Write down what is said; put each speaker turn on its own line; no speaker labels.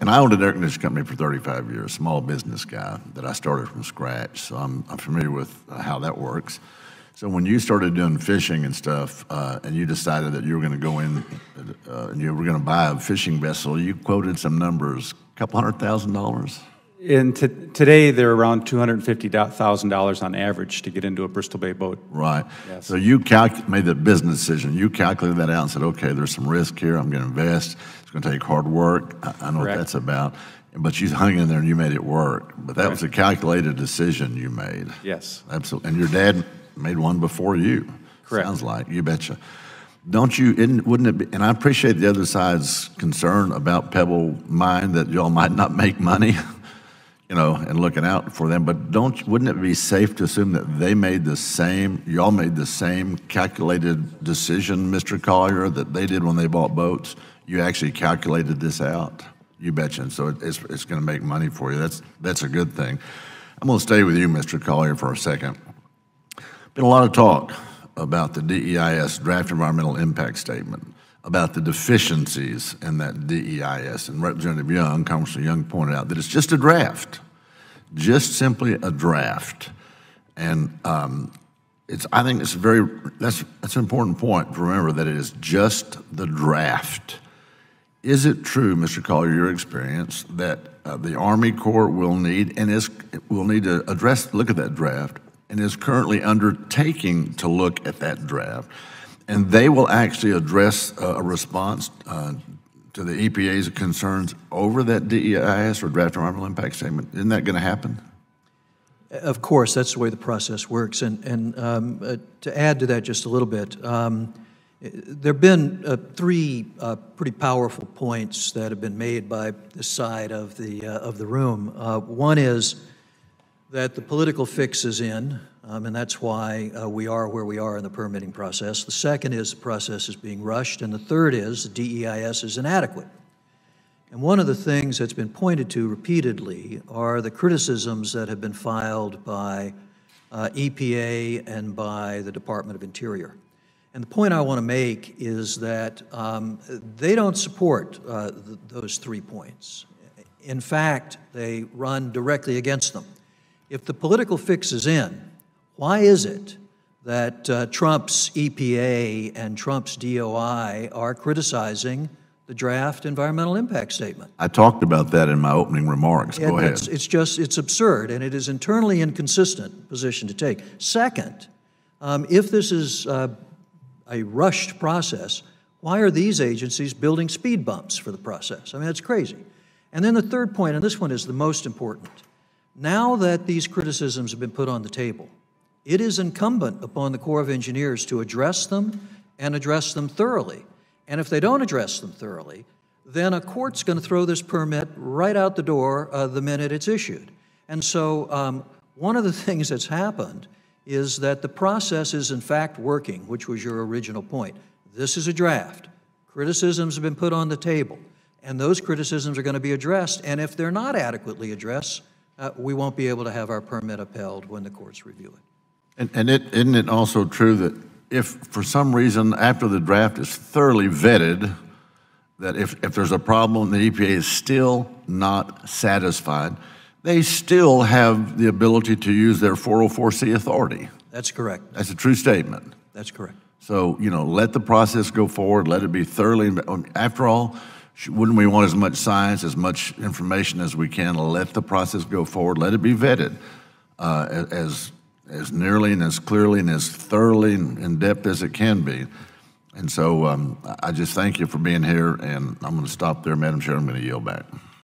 and I owned an air conditioning company for 35 years, small business guy that I started from scratch. So I'm familiar with how that works. So when you started doing fishing and stuff, and you decided that you were going to go in and you were going to buy a fishing vessel, you quoted some numbers, $200,000.
Today, they're around $250,000 on average to get into a Bristol Bay boat.
Right.
Yes.
So you made the business decision. You calculated that out and said, okay, there's some risk here. I'm going to invest. It's going to take hard work. I know what that's about. But you hung in there and you made it work. But that was a calculated decision you made.
Yes.
Absolutely. And your dad made one before you.
Correct.
Sounds like. You betcha. Wouldn't it be, and I appreciate the other side's concern about Pebble Mine that y'all might not make money, and looking out for them, but wouldn't it be safe to assume that y'all made the same calculated decision, Mr. Collier, that they did when they bought boats? You actually calculated this out? You betcha. And so it's going to make money for you. That's a good thing. I'm going to stay with you, Mr. Collier, for a second. Been a lot of talk about the DEIS, Draft Environmental Impact Statement, about the deficiencies in that DEIS. And Representative Young, Congressman Young, pointed out that it's just a draft, just simply a draft. And I think that's an important point to remember, that it is just the draft. Is it true, Mr. Collier, your experience, that the Army Corps will need to look at that draft, and is currently undertaking to look at that draft, and they will actually address a response to the EPA's concerns over that DEIS or Draft Environmental Impact Statement? Isn't that going to happen?
Of course, that's the way the process works. And to add to that just a little bit, there have been three pretty powerful points that have been made by this side of the room. One is that the political fix is in, and that's why we are where we are in the permitting process. The second is the process is being rushed, and the third is the DEIS is inadequate. And one of the things that's been pointed to repeatedly are the criticisms that have been filed by EPA and by the Department of Interior. And the point I want to make is that they don't support those 3 points. In fact, they run directly against them. If the political fix is in, why is it that Trump's EPA and Trump's DOI are criticizing the draft environmental impact statement?
I talked about that in my opening remarks. Go ahead.
It's absurd, and it is internally inconsistent position to take. Second, if this is a rushed process, why are these agencies building speed bumps for the process? I mean, that's crazy. And then the third point, and this one is the most important. Now that these criticisms have been put on the table, it is incumbent upon the Corps of Engineers to address them and address them thoroughly. And if they don't address them thoroughly, then a court's going to throw this permit right out the door the minute it's issued. And so one of the things that's happened is that the process is in fact working, which was your original point. This is a draft. Criticisms have been put on the table, and those criticisms are going to be addressed. And if they're not adequately addressed, we won't be able to have our permit upheld when the courts review it.
And isn't it also true that if for some reason after the draft is thoroughly vetted, that if there's a problem and the EPA is still not satisfied, they still have the ability to use their 404C authority?
That's correct.
That's a true statement.
That's correct.
So, let the process go forward, let it be thoroughly, after all, wouldn't we want as much science, as much information as we can? Let the process go forward, let it be vetted as nearly and as clearly and as thoroughly and in depth as it can be. And so I just thank you for being here, and I'm going to stop there, Madam Chair. I'm going to yield back.